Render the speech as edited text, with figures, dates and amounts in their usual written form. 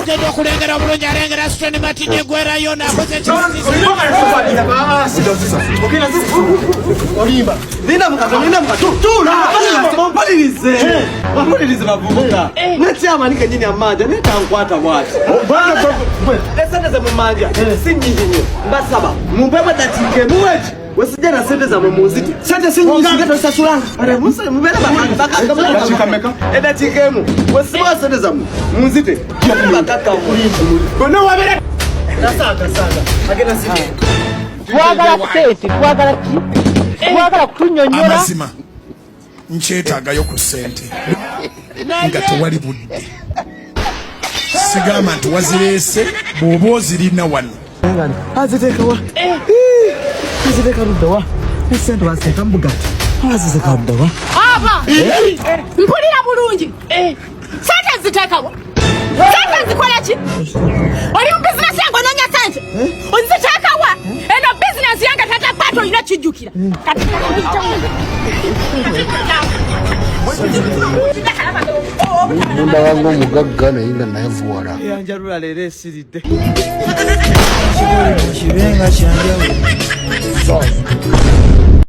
Otendo okulengera obulungi alengera Stone Martin Gwerayo nakoze ekisisi. Olimba. Nina mkato. Tula. Mpalirize bavubuka. Netyama nike nyini amanja netankwata bwati. Esente za mumanja si nyingi nnyo. Mbasaba mumpepa datike muwechi. Wesijja na sente za mumuziti. Sente si nyingi singeto sasulanga. Are musa mubera bakaka. Edatike emu. Wesibwa sente za mumuziti. Bakaka muri. Kono wabere. Nasaka. Agena sidi. Twagala kusete, twagala ki? Twagala kutunyonyola. Amazima. Nkyetagayo ku ssente nga tewali budde. Sigamba nti wazireese bw'oba ozirina wano. Azitekawa. Aziteka luddawa. Esente baziteka mu Bugatti. Aziteka luddawa. Aba! Mpulira bulungi. Sente zitekawa. Sente zikola ki? Oli mu business yange onoonya sente. Ozitekawa. Eno business yange tata pato olina kijjukira. Munda wangu omugagga naye nga nayavuwala. Yanjalula leero esiridde. Kibenga kyanjawulo.